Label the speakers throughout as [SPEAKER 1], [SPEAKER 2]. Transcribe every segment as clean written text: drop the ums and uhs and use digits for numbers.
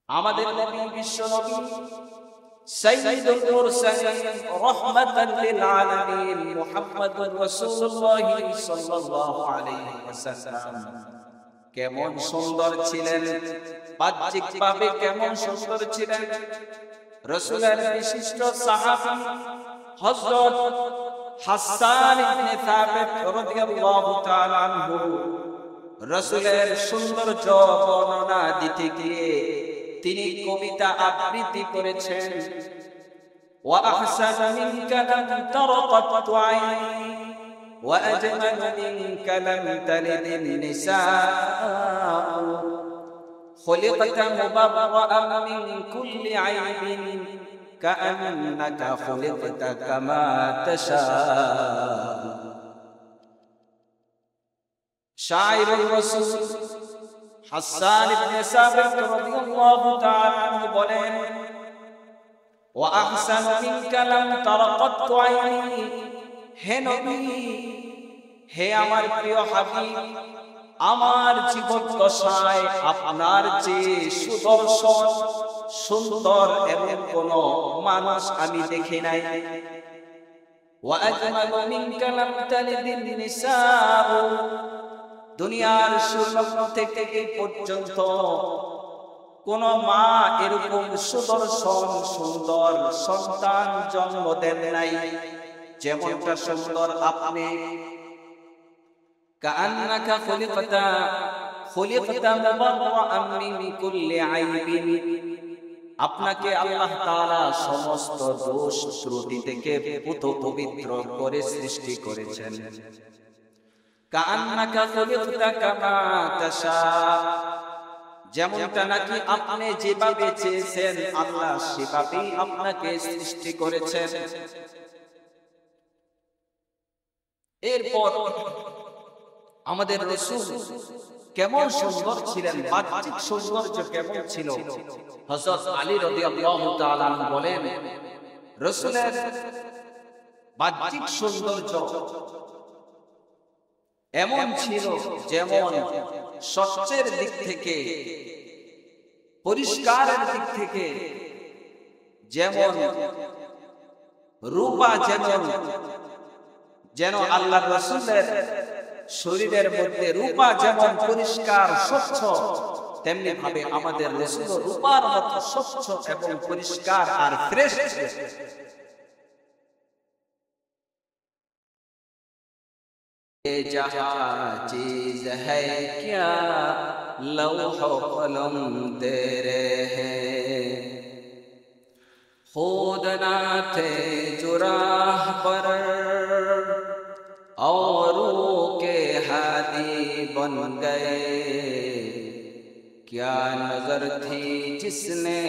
[SPEAKER 1] আমাদের নবী বিশ্ব নবী সাইয়্যিদুল মুরসালিন রাহমাতাল লিল আলামিন মুহাম্মাদুর রাসূলুল্লাহ সাল্লাল্লাহু আলাইহি ওয়াসাল্লাম কেমন সুন্দর ছিলেন, বাহ্যিকভাবে কেমন সুন্দর ছিলেন। রাসূলের বিশিষ্ট সাহাবী হযরত হাসান ইবনে সাবিত রাদিয়াল্লাহু তাআলা আনহু রাসূলের সৌন্দর্য বর্ণনা দিতে গিয়ে তিনি কবিতা আবৃত্তি করেছেন। ওয়া আহসানু মিনকা লাম তারাকাত আইনি ওয়া আজমালু মিনকা লাম তালিদিন নিসা খুলিকতা মুবাররাআন মিন কুল্লি আইবিন কাআন্নাকা খুলিকতা কামা তাশা। শায়রুর রাসূল হাসান ইবনে সাবিত রাদিয়াল্লাহু তাআলা আনহু বলেন, ওয়া আহসানু মিনকা লাম তারাকাত আইনি, হে নবী, হে আমার প্রিয় হাবিব, আমার জীবন দশায় আপনার যে সুদর্শন সুন্দর এমন কোন মানুষ আমি দেখি নাই। ওয়া আজমালু মিনকা লাম তালিদিন নিসা, দুনিয়ার শুরু থেকে এই পর্যন্ত কোন মা এরকম সুদর্শন সুন্দর সন্তান জন্ম দেন নাই যেমনটা সুন্দর আপনি। কাআন্নাকা খুলিকতা মুবাররাআন মিন কুল্লি আইবিন, আপনাকে আল্লাহ তাআলা সমস্ত দোষ ত্রুটি থেকে পবিত্র করে সৃষ্টি করেছেন। কাআন্নাকা খুলিকতা কামা তাশা, যেমনটা নাকি আপনি যেভাবে চেয়েছেন আল্লাহ সেভাবেই আপনাকে সৃষ্টি করেছেন। এরপর আমাদের রাসূল কেমন সুন্দর ছিলেন, বাহ্যিক সৌন্দর্য কেমন ছিল। হযরত আলী রাদিয়াল্লাহু তাআলা আনহু বলেন, রাসূলের বাহ্যিক সৌন্দর্য এমন ছিল যেমন স্বচ্ছের দিক থেকে, পরিষ্কারের দিক থেকে, যেমন রূপা যেন আল্লাহর রাসূলের শরীরের মধ্যে রূপা যেমন পরিষ্কার স্বচ্ছ, তেমনি ভাবে আমাদের রাসূল রূপার মতো স্বচ্ছ এবং পরিষ্কার আর ফ্রেশ। जहाँ चीज है क्या लौह कलम दे रहे हैं, खुद ना थे जुराह पर औरों के हादी बन गए, क्या नजर थी जिसने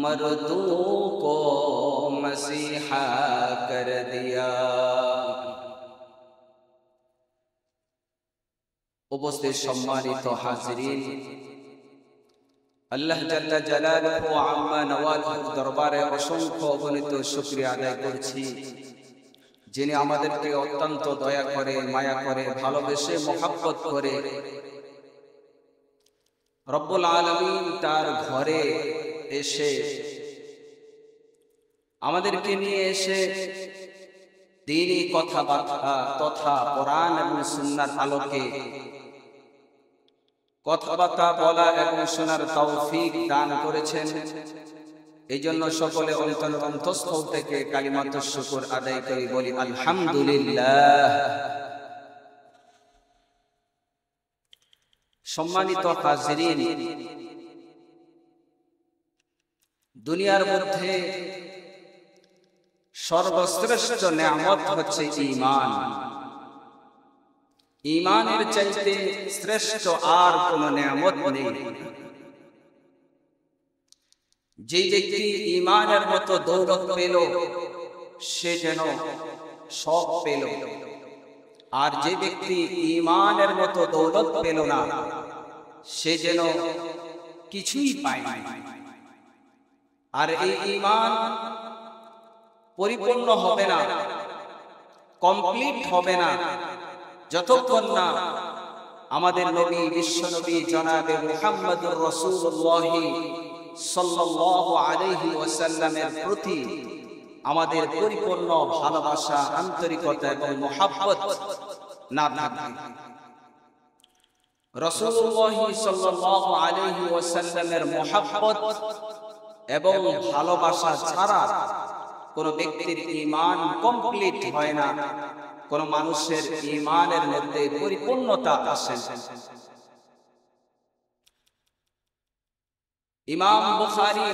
[SPEAKER 1] मर्दों को मसीहा कर दिया। উপস্থিত সম্মানিত হাজিরিন, আল্লাহ জাল্লা জালালুহু ওয়া আম্মা নওয়ালুহুর দরবারে অসংখ্য অগণিত শুকরিয়া আদায় করছি, যিনি আমাদেরকে অত্যন্ত দয়া করে, মায়া করে, ভালোবেসে, মহব্বত করে রব্বুল আলামিন তার ঘরে এসে আমাদেরকে নিয়ে এসে দ্বীনি কথাবার্তা তথা কোরআন এবং সুন্নাহর আলোকে কথাবার্তা বলা এবং শোনার তৌফিক দান করেছেন। এই জন্য সকলে অন্তঃস্থল থেকে কালিমাতুশ শুকর আদায় করি, বলি আলহামদুলিল্লাহ। সম্মানিত হাজিরিন, দুনিয়ার মধ্যে সর্বশ্রেষ্ঠ নেয়ামত হচ্ছে ঈমান। ঈমানের চাইতে শ্রেষ্ঠ আর কোন নেয়ামত নেই। যে ব্যক্তি ঈমানের মতো দৌলত পেল সে যেন সব পেল, আর যে ব্যক্তি ঈমানের মতো দৌলত পেল না সে যেন কিছুই পায় না। আর এই ঈমান পরিপূর্ণ হবে না, কমপ্লিট হবে না যতক্ষণ না আমাদের নবী বিশ্ব নবী জনাবে মুহাম্মদুর রাসূলুল্লাহ সাল্লাল্লাহু আলাইহি ওয়াসাল্লামের প্রতি আমাদের পরিপূর্ণ ভালোবাসা, আন্তরিকতা এবং মহব্বত না থাকবে, রাসূলুল্লাহ সাল্লাল্লাহু আলাইহি ওয়াসাল্লামের মহব্বত এবং ভালোবাসা ছাড়া কোন ব্যক্তির ঈমান কমপ্লিট হয় না, কোন মানুষের ঈমানের মধ্যে পরিপূর্ণতা আসে না। ইমাম বুখারী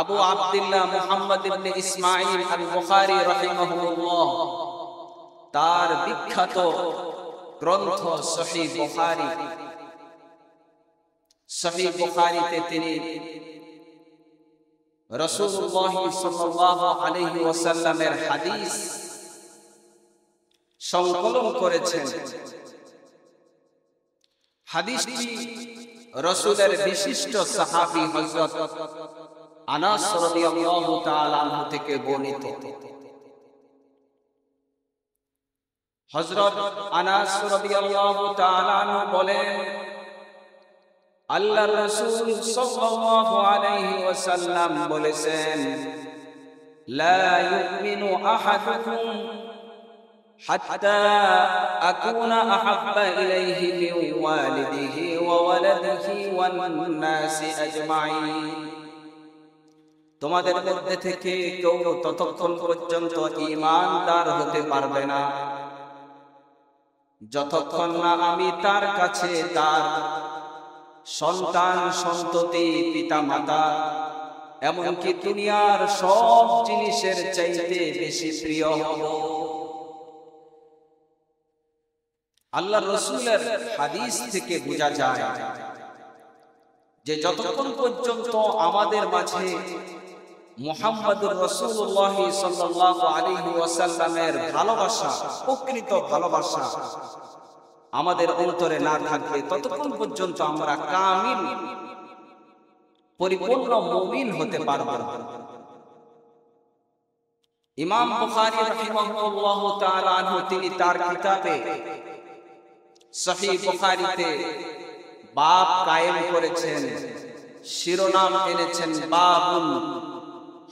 [SPEAKER 1] আবু আব্দুল্লাহ মুহাম্মদ ইবনে ইসমাঈল আল বুখারী রাহিমাহুল্লাহ তার বিখ্যাত গ্রন্থ সহিহ বুখারী, সহিহ বুখারীতে তিনি রাসূলুল্লাহ সাল্লাল্লাহু আলাইহি ওয়াসাল্লামের হাদিস সংকলন করেছেন। হাদিসটি রাসূলের বিশিষ্ট সাহাবী হযরত আনাস রাদিয়াল্লাহু তাআলা আনহু থেকে বর্ণিত। হযরত আনাস রাদিয়াল্লাহু তাআলা আনহু বলেন, আল্লাহর রাসূল সাল্লাল্লাহু আলাইহি ওয়াসাল্লাম বলেছেন, লা ইউমিনু আহাদুকুম হাত্তা আকুনা আহাব্বা ইলাইহি মিন ওয়ালিদিহি ওয়া ওয়ালাদিহি ওয়ান নাসি আজমাইন। তোমাদের মধ্যে থেকে কেউ ততক্ষণ পর্যন্ত ঈমানদার হতে পারবে না যতক্ষণ না আমি তার কাছে তার সন্তান সন্ততি পিতা মাতা এমনকি দুনিয়ার সব জিনিসের চাইতে বেশি প্রিয় হব। আল্লাহর রাসূলের হাদিস থেকে বোঝা যায় যে যতক্ষণ পর্যন্ত আমাদের মাঝে মুহাম্মদুর রাসূলুল্লাহ সাল্লাল্লাহু আলাইহি ওয়াসাল্লামের ভালোবাসা, প্রকৃত ভালোবাসা আমাদের অন্তরে না থাকবে ততক্ষণ পর্যন্ত আমরা কামিল পরিপূর্ণ মুমিন হতে পারব না। ইমাম বুখারী রাহিমাহুল্লাহু তাআলা আনহু তিনি তার কিতাবে সহিহ বুখারীতে বাব কায়েম করেছেন, শিরোনাম এনেছেন বাবুন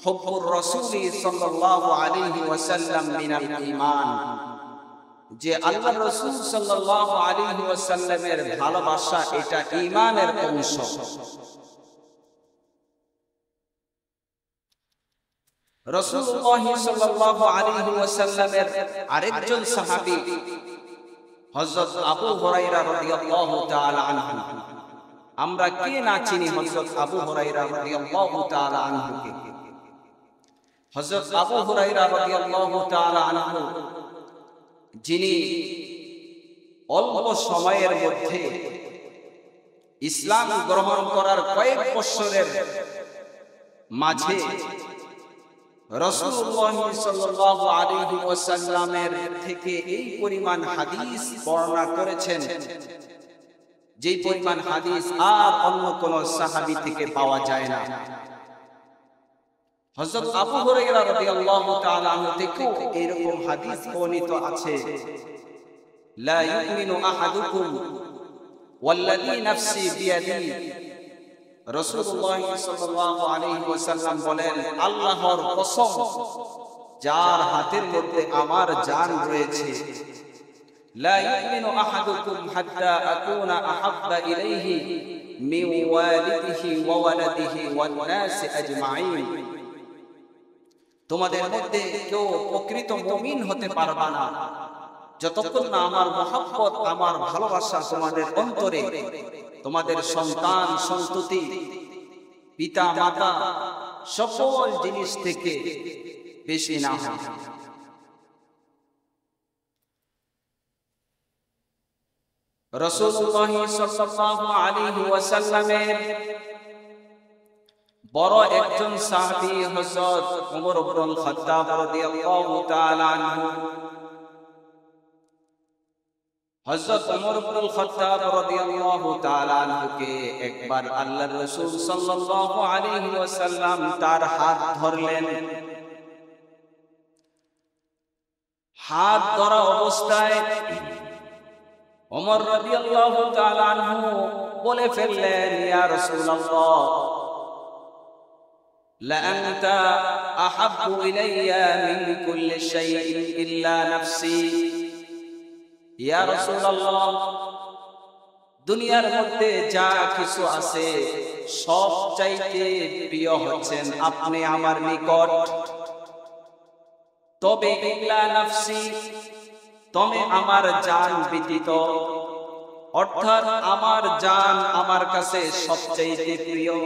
[SPEAKER 1] হুব্বুর রাসূলি সাল্লাল্লাহু আলাইহি ওয়াসাল্লাম মিনাল ঈমান, যে আল্লাহর রাসূল সাল্লাল্লাহু আলাইহি ওয়াসাল্লামের ভালোবাসা এটা ঈমানের অংশ। রাসূলুল্লাহ সাল্লাল্লাহু আলাইহি ওয়াসাল্লামের আরেকজন সাহাবী হযরত আবু হুরায়রা রাদিয়াল্লাহু তাআলা আনহু। আমরা কে না চিনি হযরত আবু হুরায়রা রাদিয়াল্লাহু তাআলা আনহুকে। হযরত আবু হুরায়রা রাদিয়াল্লাহু তাআলা আনহু যিনি অল্প সময়ের মধ্যে ইসলাম গ্রহণ করার কয়েক বছরের মাঝে রাসূলুল্লাহ সাল্লাল্লাহু আলাইহি ওয়াসাল্লামের থেকে এই পরিমাণ হাদিস বর্ণনা করেছেন যেই পরিমাণ হাদিস আর অন্য কোন সাহাবী থেকে পাওয়া যায় না। হযরত আবু হুরায়রা রাদিয়াল্লাহু তাআলা আনহু থেকে এরকম হাদিস বর্ণিত আছে, লা ইউমিনু আহাদুকুম ওয়াল্লাযী নাফসি বিয়াদি। রাসূলুল্লাহ সাল্লাল্লাহু আলাইহি ওয়াসাল্লাম বলেন, আল্লাহর কসম যার হাতের মধ্যে আমার জান রয়েছে, লা ইউমিনু আহাদুকুম হাত্তা আকুনা আহাব্বা ইলাইহি মিন ওয়ালিদিহি ওয়া ওয়ালাদিহি ওয়ান নাসি আজমাইন। তোমাদের মধ্যে কেউ প্রকৃত মুমিন হতে পারবে না যতক্ষণ না আমার মহব্বত, আমার ভালোবাসা তোমাদের অন্তরে তোমাদের সন্তান সন্ততি পিতা মাতা সকল জিনিস থেকে বেশি না হয়। রাসূলুল্লাহ সাল্লাল্লাহু আলাইহি ওয়াসাল্লামের বড় একজন সাহাবী হযরত ওমর ইবনুল খাত্তাব রাদিয়াল্লাহু তাআলা আনহু। হযরত ওমর ইবনুল খাত্তাব রাদিয়াল্লাহু তাআলা আনহুকে একবার আল্লাহর রাসূল সাল্লাল্লাহু আলাইহি ওয়াসাল্লাম তার হাত ধরলেন। হাত ধরা অবস্থায় ওমর রাদিয়াল্লাহু তাআলা আনহু বলে ফেললেন, ইয়া রাসূলুল্লাহ, লা আনতা আহাব্বু ইলাইয়া মিন কুল্লি শাইইন ইল্লা নাফসি। ইয়া রাসূলুল্লাহ, দুনিয়ার মধ্যে যা কিছু আছে সবচাইতে প্রিয় হচ্ছেন আপনি আমার নিকট। তবে ইল্লা নাফসি, তবে আমার জান ব্যতীত, অর্থাৎ আমার জান আমার কাছে সবচাইতে প্রিয়,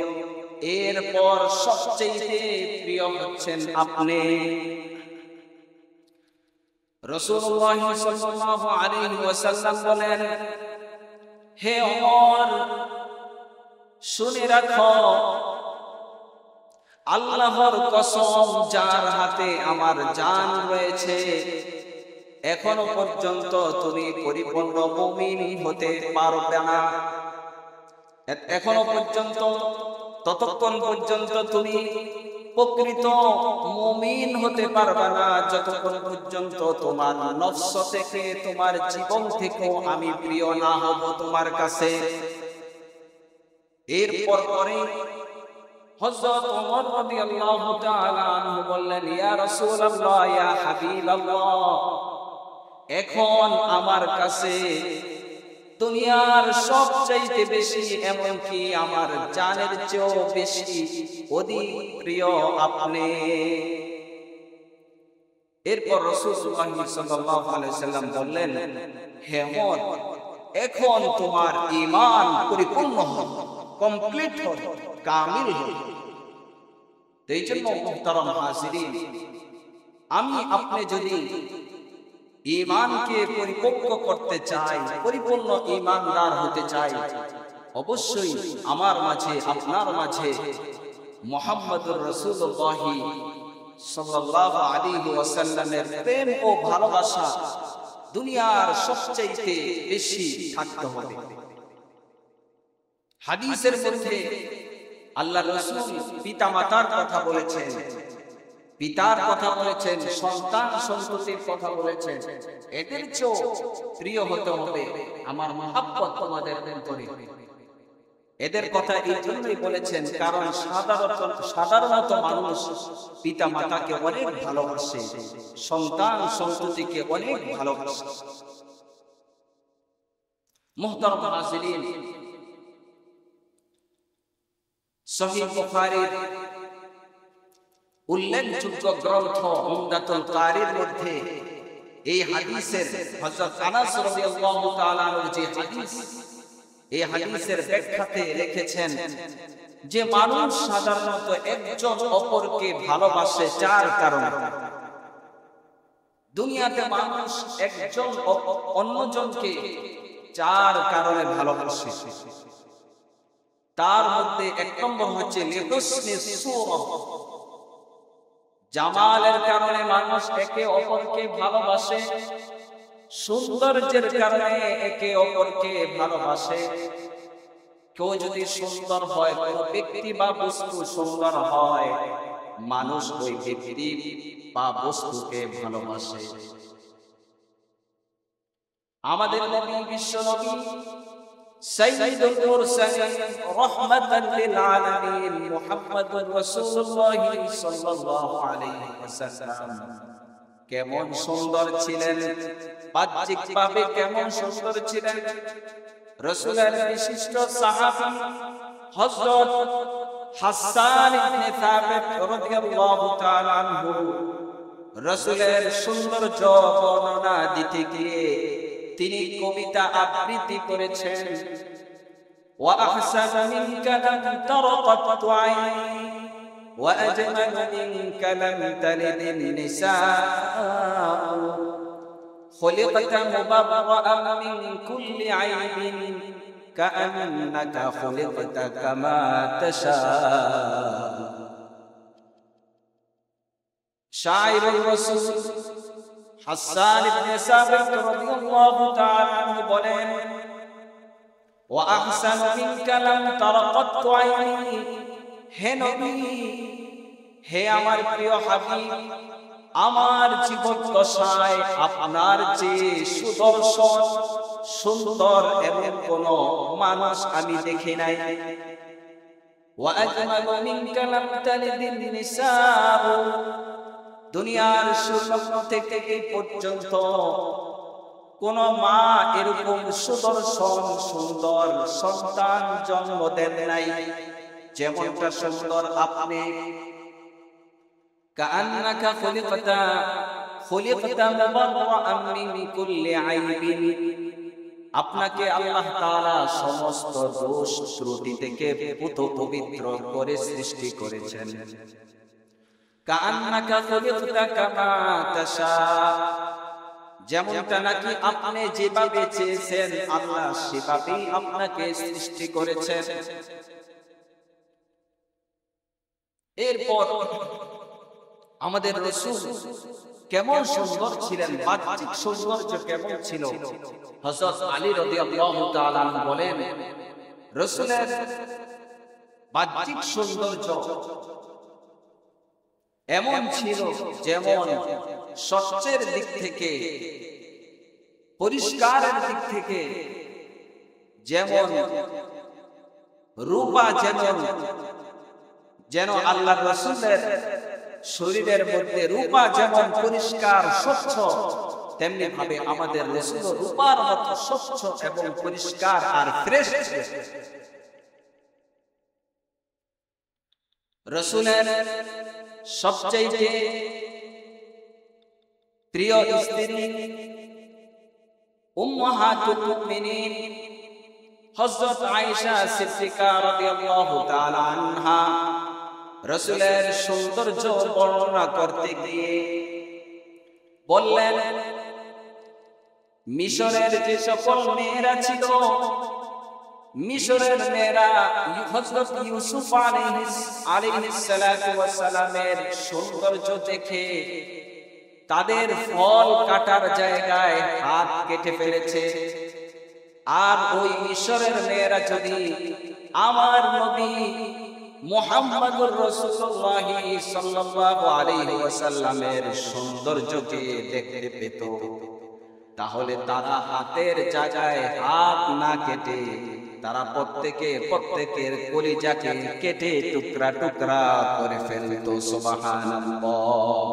[SPEAKER 1] এরপর সবচাইতে প্রিয় হচ্ছেন আপনি। রাসূলুল্লাহ সাল্লাল্লাহু আলাইহি ওয়াসাল্লাম বলেন, হে ওমর, শুনে রাখো, আল্লাহর কসম, যার হাতে আমার জান রয়েছে, এখনো পর্যন্ত তুমি পরিপূর্ণ মুমিন হতে পারবে না। এখনো পর্যন্ত, ততক্ষণ পর্যন্ত তুমি প্রকৃত মুমিন হতে পারবে না যতক্ষণ পর্যন্ত তোমার নফস থেকে, তোমার জীবন থেকেও আমি প্রিয় না হব তোমার কাছে। এরপর পরে হযরত ওমর রাদিয়াল্লাহু তাআলা আনহু বললেন, ইয়া রাসূলুল্লাহ, ইয়া হাবিবাল্লাহ, এখন আমার কাছে দুনিয়ার সবচাইতে বেশি, এমনকি আমার জানের চেয়েও বেশি অধিক প্রিয় আপনি। এরপর রাসূলুল্লাহ সাল্লাল্লাহু আলাইহি সাল্লাম বললেন, হে ওমর, এখন তোমার ঈমান পরিপূর্ণ হল, কমপ্লিট হল, কামিল হল। এই জন্য মুহতারাম হাজিরিন, আমি আপনি যদি ঈমানকে পরিপক্ক করতে চাই, পরিপূর্ণ ঈমানদার হতে চাই, অবশ্যই আমার মাঝে, আপনার মাঝে মুহাম্মদুর রাসূলুল্লাহ সাল্লাল্লাহু আলাইহি ওয়াসাল্লামের প্রেম ও ভালোবাসা দুনিয়ার সবচাইতে বেশি থাকতে হবে। হাদিসের মধ্যে আল্লাহর রাসূল পিতামাতার কথা বলেছেন, পিতার কথা বলেছেন, সন্তান সন্ততির কথা বলেছেন, এদের চেয়েও প্রিয় হতে হবে আমার মহব্বত তোমাদের অন্তরে। এদের কথা এই জন্যই বলেছেন কারণ সাধারণত মানুষ পিতা মাতাকে অনেক ভালোবাসে, সন্তান সন্ততিকে অনেক ভালোবাসে। মুহতারাম হাজিরিন, সহিহ বুখারীর উল্লেখযোগ্য গ্রন্থ উমদাতুল কারীর মধ্যে এই হাদিসের হযরত আনাস রাদিয়াল্লাহু তাআলা আনহু যে হাদিস, এই হাদিসের ব্যাখ্যাতে লিখেছেন যে মানুষ সাধারণত একজন অপরকে ভালোবাসে চার কারণে। দুনিয়াতে মানুষ একজন অন্যজনকে চার কারণে ভালোবাসে। তার মধ্যে এক নম্বর হচ্ছে লিহুসনি সূরা, জামালের কারণে মানুষ একে অপরকে ভালোবাসে, সৌন্দর্যের কারণে একে অপরকে ভালোবাসে। কেউ যদি সুন্দর হয়, কোন ব্যক্তি বা বস্তু সুন্দর হয়, মানুষ ওই ব্যক্তি বা বস্তুকে ভালোবাসে। আমাদের নবী, বিশ্ব নবী, সাইয়্যিদুল মুরসালিন, রাহমাতাল লিল আলামিন, মুহাম্মাদুর রাসূলুল্লাহ সাল্লাল্লাহু আলাইহি ওয়াসাল্লাম কেমন সুন্দর ছিলেন, বাহ্যিকভাবে কেমন সুন্দর ছিলেন। রাসূলের বিশিষ্ট সাহাবী হযরত হাসান ইবনে সাবিত রাদিয়াল্লাহু তাআলা আনহু রাসূলের সৌন্দর্য বর্ণনা দিতে গিয়ে তিনি কবিতা আবৃত্তি করেছেন, ওয়া আহসানু মিনকা লাম তারাকাত আইনি ওয়া আজমালু মিনকা লাম তালিদিন নিসা খুলিকতা মুবাররাআন মিন কুল্লি আইবিন কাআন্নাকা খুলিকতা কামা তাশা। শায়রুর রাসূল হাসান ইবনে সাবিত রাদিয়াল্লাহু তাআলা আনহু বলেন, ওয়া আহসানু মিনকা লাম তারাকাত আইনি, হে নবী, হে আমার প্রিয় হাবিব, আমার জীবন দশায় আপনার যে সুদর্শন সুন্দর এমন কোন মানুষ আমি দেখি নাই। ওয়া আজমালু মিনকা লাম তালিদিন নিসাউ, দুনিয়ার শুরু থেকে এই পর্যন্ত কোন মা এরকম সুদর্শন সুন্দর সন্তান জন্ম দেন নাই যেমনটা সুন্দর আপনি। কাআন্নাকা খুলিকতা মুবাররাআন মিন কুল্লি আইবিন, আপনাকে আল্লাহ তাআলা সমস্ত দোষ ত্রুটি থেকে পবিত্র করে সৃষ্টি করেছেন। কাআন্নাকা খুলিকতা কামা তাশা, যেমনটা নাকি আপনি যেভাবে চেয়েছেন আল্লাহ সেভাবেই আপনাকে সৃষ্টি করেছেন। এরপর আমাদের রাসূল কেমন সুন্দর ছিলেন, বাহ্যিক সৌন্দর্য কেমন ছিল। হযরত আলী রাদিয়াল্লাহু তাআলা আনহু বলেন, রাসূলের বাহ্যিক সৌন্দর্য এমন ছিল যেমন স্বচ্ছের দিক থেকে, পরিষ্কারের দিক থেকে, যেমন রূপা যেন আল্লাহর রাসূলের শরীরের মধ্যে রূপা যেমন পরিষ্কার স্বচ্ছ, তেমনি ভাবে আমাদের রাসূল রূপার মতো স্বচ্ছ এবং পরিষ্কার আর ফ্রেশ। রাসূলের সবচেয়ে প্রিয় স্ত্রী উম্মাহাতুল মুমিনিন হযরত আয়েশা সিদ্দিকা রাদিয়াল্লাহু তাআলা আনহা রাসূলের সৌন্দর্য বর্ণনা করতে গিয়ে বললেন, মিশরের যে সকল মেয়েরা ছিল, মিশরের মেয়েরা হযরত ইউসুফ আলাইহিস সালাতু ওয়াস সালামের সৌন্দর্য দেখে তাদের ফল কাটার জায়গায় হাত কেটে ফেলেছে। আর ওই মিশরের মেয়েরা যদি আমার নবী মুহাম্মদুর রাসূলুল্লাহ সাল্লাল্লাহু আলাইহি ওয়াসাল্লামের সৌন্দর্যকে দেখতে পেত, তাহলে তারা হাতের জায়গায় হাত না কেটে তারা প্রত্যেকের কলিজাকে কেটে টুকরা টুকরা করে ফেলতো। সুবহানাল্লাহ।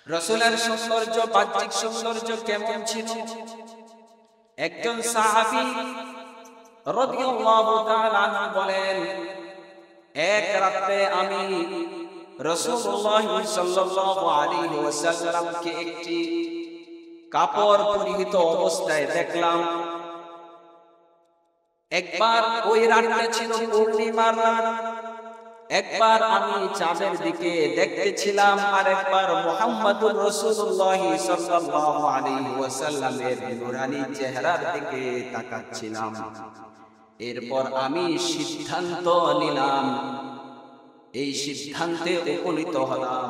[SPEAKER 1] রাসূলের সৌন্দর্য, বাহ্যিক সৌন্দর্য কেমন ছিল? একজন সাহাবী রাদিয়াল্লাহু তাআলা আনহু বলেন, এক রাতে আমি রাসূলুল্লাহ সাল্লাল্লাহু আলাইহি ওয়াসাল্লামকে একটি কাপড় পরিহিত অবস্থায় দেখলাম। একবার ওই রাতটা ছিল পূর্ণিমার রাত, একবার আমি চাঁদের দিকে দেখতেছিলাম, আর একবার মুহাম্মদুর রাসূলুল্লাহ সাল্লাল্লাহু আলাইহি ওয়াসাল্লামের নূরানী চেহারার দিকে তাকাচ্ছিলাম। এরপর আমি সিদ্ধান্ত নিলাম, এই সিদ্ধান্তে উপনীত হলাম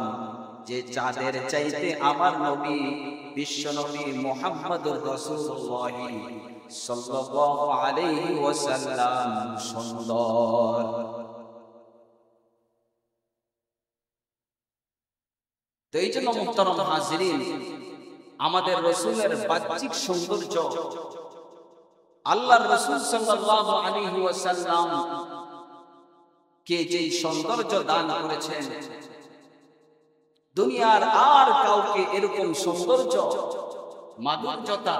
[SPEAKER 1] যে চাঁদের চাইতে আমার নবী বিশ্বনবী মুহাম্মদুর রাসূলুল্লাহ সাল্লাল্লাহু আলাইহি ওয়াসাল্লাম সুন্দর। তো এই জন্য মুহতারাম হাজিরিন, আমাদের রাসূলের বাহ্যিক সৌন্দর্য, আল্লাহর রাসূল সাল্লাল্লাহু আলাইহি ওয়াসাল্লাম কে যে সৌন্দর্য দান করেছেন, দুনিয়ার আর কাউকে এরকম সৌন্দর্য, মাধুর্যতা,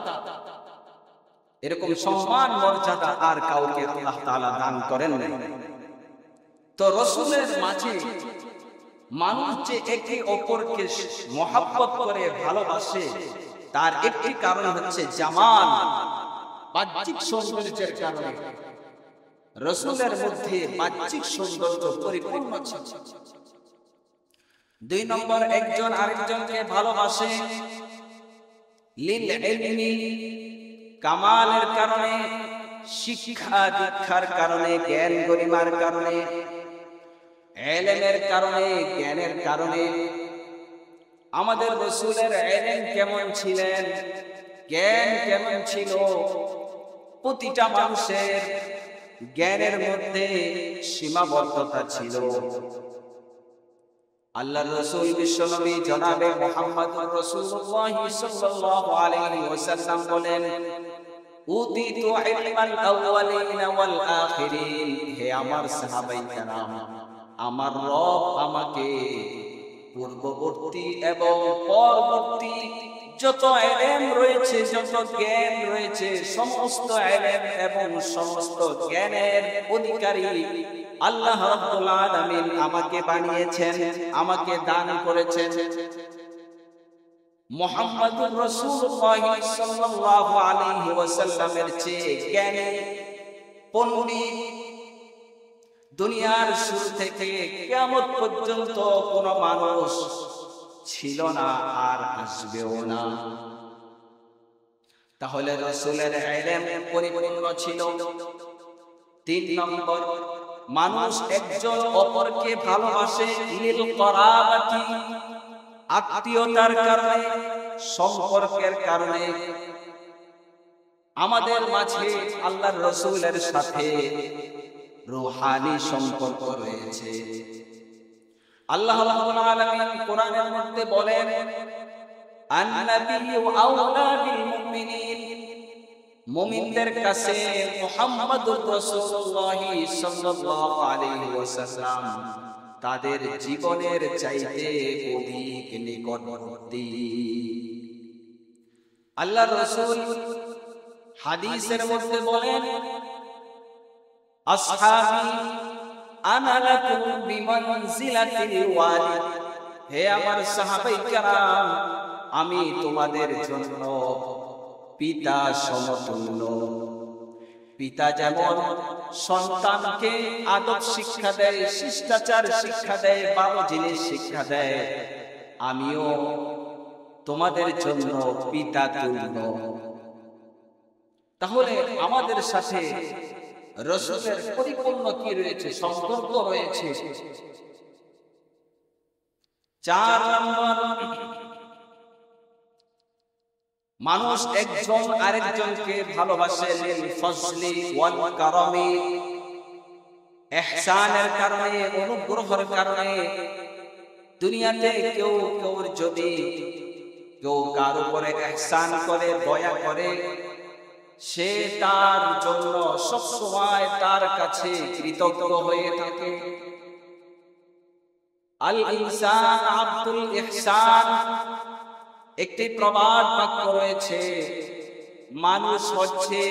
[SPEAKER 1] এরকম সম্মান মর্যাদা আর কাউকে আল্লাহ তাআলা দান করেন নাই। তো রাসূলের মাঝে মানুষ যে একে অপরকে মহব্বত করে ভালোবাসে, তার একটি কারণ হচ্ছে জামাল, বাহ্যিক সৌন্দর্যের কারণে। রাসূলের মধ্যে বাহ্যিক সৌন্দর্য পরিপূর্ণ ছিল। দুই নম্বর, একজন আরেকজনকে ভালোবাসে লিল ইলমি, কামালের কারণে, শিক্ষা দীক্ষার কারণে, জ্ঞান গরিমার কারণে, ইলমের কারণে, জ্ঞানের কারণে। আমাদের রাসূলের ইলম কেমন ছিলেন, জ্ঞান কেমন ছিল? প্রতিটা মানুষের জ্ঞানের মধ্যে সীমাবদ্ধতা ছিল, আল্লাহর রাসূল বিশ্বনবী জনাবে মুহাম্মদুর রাসূলুল্লাহ সাল্লাল্লাহু আলাইহি ওয়াসাল্লাম বলেন, উতিতু ইলমাল আউয়ালিন ওয়াল আখিরিন। হে আমার সাহাবায়ে কেরাম, আমার রব আমাকে পূর্ববর্তী এবং পরবর্তী যত ইলম রয়েছে, যত জ্ঞান রয়েছে, সমস্ত ইলম এবং সমস্ত জ্ঞানের অধিকারী আল্লাহ রাব্বুল আলামিন আমাকে বানিয়েছেন, আমাকে দান করেছেন। মুহাম্মদুর রাসূলুল্লাহ সাল্লাল্লাহু আলাইহি ওয়াসাল্লামের চেয়ে জ্ঞানী পণ্ডিত দুনিয়ার শুরু থেকে কিয়ামত পর্যন্ত কোনো মানুষ ছিল না, আর আসবেও না। তাহলে রাসূলের ইলম পরিপূর্ণ ছিল। 3 নম্বর, মানুষ একজন অপরকে ভালোবাসে লিল করাবাতি, আত্মীয়তার কারণে, সম্পর্কের কারণে। আমাদের মাঝে আল্লাহর রাসূলের সাথে রূহানি সম্পর্ক রয়েছে। আল্লাহ রাব্বুল আলামিন কোরআনের মধ্যে বলেন, আন-নাবিয়্যু আওলা বিল মুমিনিন, মুমিনদের কাছে মুহাম্মদুর রাসূলুল্লাহ সাল্লাল্লাহু আলাইহি ওয়াসাল্লাম তাদের জীবনের চাইতে অধিক নিকটবর্তী। আল্লাহর রাসূল হাদিসের মধ্যে বলেন, আসহাবি আনা লাকুম বিমানজিলাতিল ওয়ালিদ। হে আমার সাহাবায়ে কেরাম, আমি তোমাদের জন্য পিতা সমতুল্য। পিতা যেমন সন্তানকে আদব শিক্ষা দেয়, শিষ্টাচার শিক্ষা দেয়, 12 জিনিস শিক্ষা দেয়, আমিও তোমাদের জন্য পিতা তুল্য। তাহলে আমাদের সাথে রাসূলের পরিপূর্ণ কি রয়েছে? সম্পর্ক রয়েছে। 4 নম্বর, মানুষ একজন আরেকজনকে ভালোবাসে লিল ফজলি ওয়াল কারামি, ইহসানের কারণে, অনুগ্রহের কারণে। দুনিয়াতে কেউ যদি কেউ কার উপরে ইহসান করে, দয়া করে, সে তার জন্য সবসময় তার কাছে কৃতজ্ঞ হয়ে থাকে। আল ইনসান আব্দুল ইহসান, একটি প্রবাদ বাক্য রয়েছে, মানুষ হচ্ছে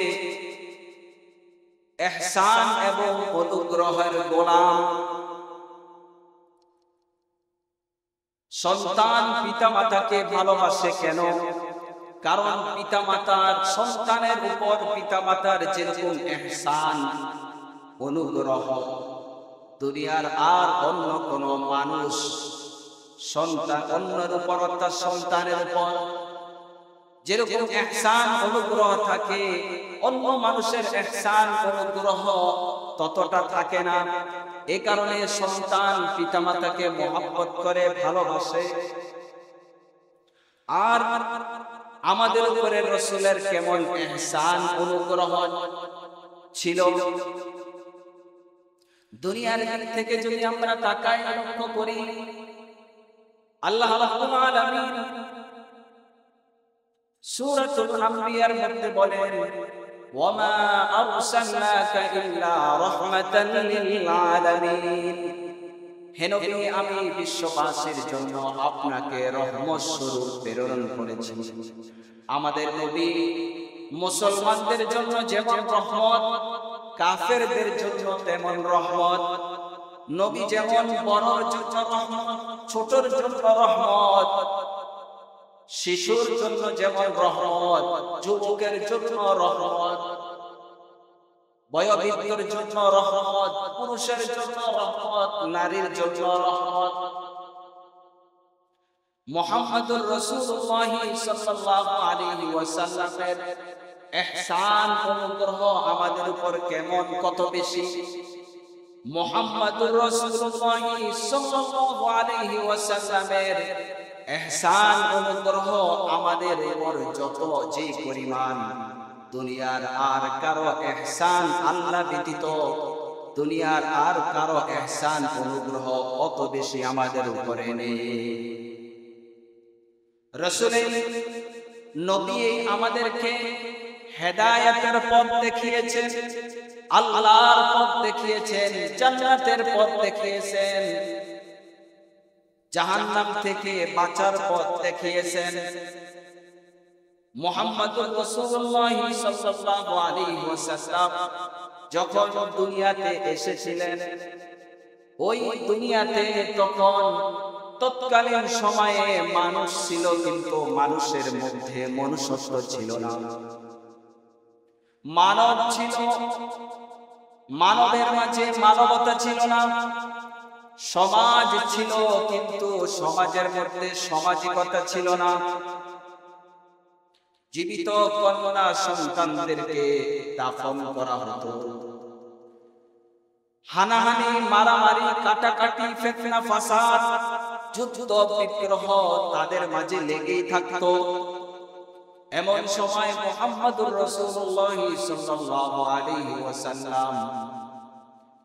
[SPEAKER 1] ইহসান এবং অনুগ্রহের গোলাম। সন্তান পিতামাতাকে ভালোবাসে কেন? কারণ পিতামাতার সন্তানের উপর পিতামাতার যেরকম ইহসান, অনুগ্রহ, দুনিয়ার আর অন্য কোন মানুষ সন্তান অন্যের উপর অর্থাৎ সন্তানের উপর যেরকম ইহসান অনুগ্রহ থাকে, অন্য মানুষের ইহসান অনুগ্রহ ততটা থাকে না। এই কারণে সন্তান পিতামাতাকে মহব্বত করে, ভালোবাসে। আর আমাদের উপরে রাসূলের কেমন ইহসান অনুগ্রহ ছিল। দুনিয়ার দিক থেকে যদি আমরা তাকাই, লক্ষ্য করি, আল্লাহ রাব্বুল আলামিন সূরাতুল আম্বিয়ার মধ্যে বলেন, ওয়ামা আরসালনাকা ইল্লা রাহমাতাল লিল আলামিন। হে নবী, আমি বিশ্ববাসীর জন্য আপনাকে রহমত স্বরূপ প্রেরণ করেছি। আমাদের নবী মুসলমানদের জন্য যেমন রহমত, কাফেরদের জন্য তেমন রহমত। নবী যেমন বড়র জন্য রহমত, ছোটর জন্য রহমত, শিশুর জন্য যেমন রহমত, যুবকের জন্য রহমত, বয়োবৃদ্ধের জন্য রহমত, পুরুষের জন্য রহমত, নারীর জন্য রহমত। মুহাম্মদুর রাসূলুল্লাহ সাল্লাল্লাহু আলাইহি ওয়াসাল্লামের ইহসান অনুগ্রহ আমাদের উপর কেমন, কত বেশি। মুহাম্মদুর রাসূলুল্লাহ সাল্লাল্লাহু আলাইহি ওয়াসাল্লামের ইহসান অনুগ্রহ আমাদের উপর যত যে পরিমাণ, দুনিয়ার আর কারো ইহসান আল্লাহ ব্যতীত দুনিয়ার আর কারো ইহসান অনুগ্রহ অত বেশি আমাদের উপরে নেই। রাসূলের নবী আমাদেরকে হেদায়েতের পথ দেখিয়েছেন, আল্লাহর পথ দেখিয়েছেন, জান্নাতের পথ দেখিয়েছেন, জাহান্নাম থেকে বাঁচার পথ দেখিয়েছেন। মুহাম্মদুর রাসূলুল্লাহ সাল্লাল্লাহু আলাইহি ওয়াসাল্লাম যখন দুনিয়াতে এসেছিলেন, ওই দুনিয়াতে তখন তৎকালীন সময়ে মানুষ ছিল, কিন্তু মানুষের মধ্যে মনুষ্যত্ব ছিল না। মানব ছিল, মানবের মাঝে মানবতা ছিল না। সমাজ ছিল, কিন্তু সমাজের মধ্যে সামাজিকতা ছিল না। জীবিত কন্যা সন্তানদেরকে দাফন করা হতো। হানাহানি, মারামারি, কাটাকাটি, ফিতনা ফাসাদ, যুদ্ধ বিগ্রহ তাদের মাঝে লেগেই থাকতো। এমন সময় মুহাম্মদুর রাসূলুল্লাহ সাল্লাল্লাহু আলাইহি ওয়াসাল্লাম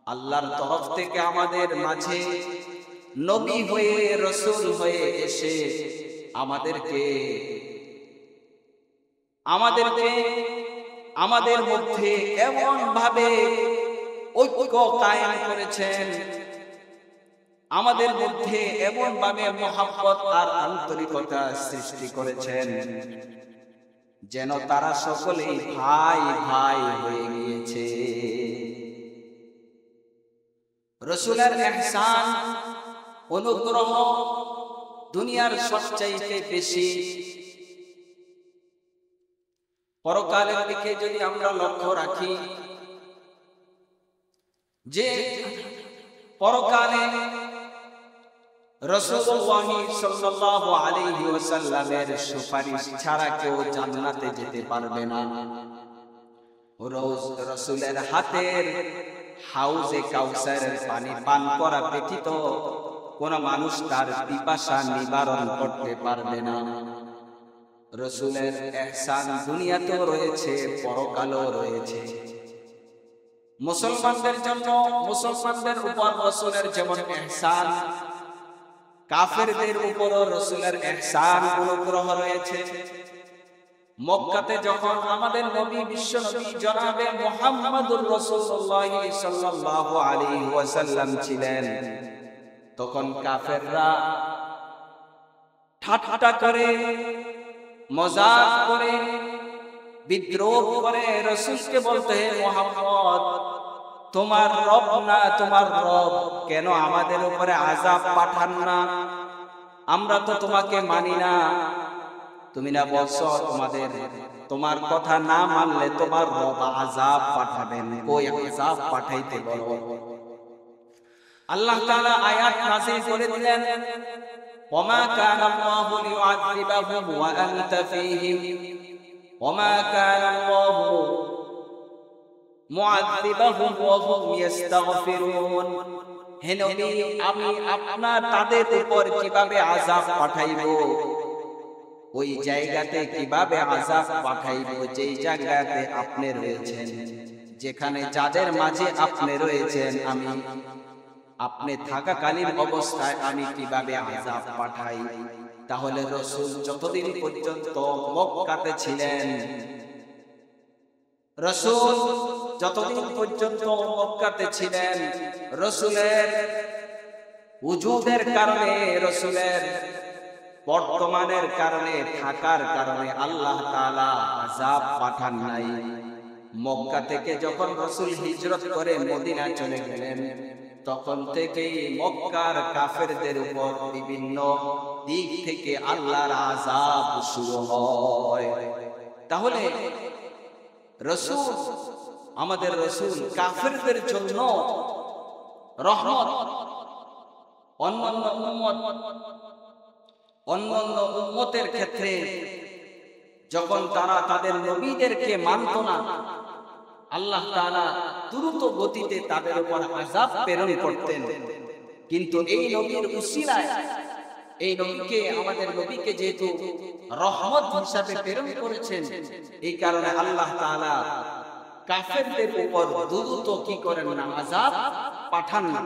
[SPEAKER 1] আল্লাহর তরফ থেকে আমাদের মাঝে নবী হয়ে, রাসূল হয়ে এসে আমাদের মধ্যে এমন ভাবে ঐক্য কায়েম করেছেন, আমাদের মধ্যে এমন ভাবে মহব্বত আর আন্তরিকতা সৃষ্টি করেছেন, যেন তারা সকলেই ভাই ভাই হয়ে গিয়েছে। রাসূলের ইহসান অনুগ্রহ দুনিয়ার সবচাইতে বেশি। পরকালের দিকে যদি আমরা লক্ষ্য রাখি, যে পরকালে রাসূলুল্লাহ সাল্লাল্লাহু আলাইহি ওয়াসাল্লামের সুপারিশ ছাড়া কেউ জান্নাতে যেতে পারবে না। রাসূলের হাতের হাউজে কাউসারের পানি পান করা ব্যতীত কোন মানুষ তার পিপাসা নিবারণ করতে পারবে না। রাসূলের ইহসান দুনিয়াতেও রয়েছে, পরকালেও রয়েছে। মুসলমানদের জন্য, মুসলমানদের উপর রাসূলের যেমন ইহসান, কাফেরদের উপরও রাসূলের ইহসান অনুগ্রহ রয়েছে। মক্কাতে যখন আমাদের নবী, বিশ্ব নবী জনাবে মুহাম্মদুর রাসূলুল্লাহ সাল্লাল্লাহু আলাইহি ওয়াসাল্লাম ছিলেন, তখন কাফেররা ঠাট্টা করে, মজাক করে, বিদ্রোহ করে রাসূলকে বলতে, হে মুহাম্মদ, তোমার রব না, তোমার রব কেন আমাদের উপরে আযাব পাঠান না? আমরা তো তোমাকে মানি না। তুমি না বলছো তোমার কথা না মানলে তোমার রব আযাব পাঠাবেন, ওই আযাব পাঠাইতে বলো। আল্লাহ তাআলা আয়াত নাযিল করে দিলেন, ওমা কানা আল্লাহু লিউআযিবাহুম ওয়া আনতা ফীহিম ওমা কানা আল্লাহু মুআযিবাহুম ওয়া হুম ইস্তাগফিরুন। হে নবী, আমি আপনার তাদের উপর কিভাবে আযাব পাঠাইব, ওই জায়গাতে কিভাবে আযাব পাঠাইব যেই জায়গাতে আপনি রয়েছেন, যেখানে যাদের মাঝে আপনি রয়েছেন, আপনি থাকাকালীন অবস্থায় আমি কিভাবে আযাব পাঠাই? তাহলে রাসূল যতদিন পর্যন্ত মক্কাতে ছিলেন, রাসূল যতদিন পর্যন্ত মক্কাতে ছিলেন, রাসূলের উজুদের কারণে, রাসূলের বর্তমানের কারণে, থাকার কারণে আল্লাহ তাআলা আযাব পাঠান নাই। মক্কা থেকে যখন রাসূল হিজরত করে মদিনা চলে গেলেন, তখন থেকেই মক্কার কাফেরদের উপর বিভিন্ন দিক থেকে আল্লাহর আযাব শুরু হয়। তাহলে রাসূল, আমাদের রাসূল কাফেরদের জন্য রহমত। অন্যান্য উম্মতের ক্ষেত্রে যখন তারা তাদের নবীদেরকে মানত না, আল্লাহ তাআলা দ্রুত গতিতে তাদের উপর আযাব প্রেরণ করতেন। কিন্তু এই নবীর উসিলায়, এই নবীকে, আমাদের নবীকে যেহেতু রহমত হিসাবে প্রেরণ করেছেন, এই কারণে আল্লাহ তাআলা কাফেরদের উপর দ্রুত কি করেন না, আযাব পাঠান না।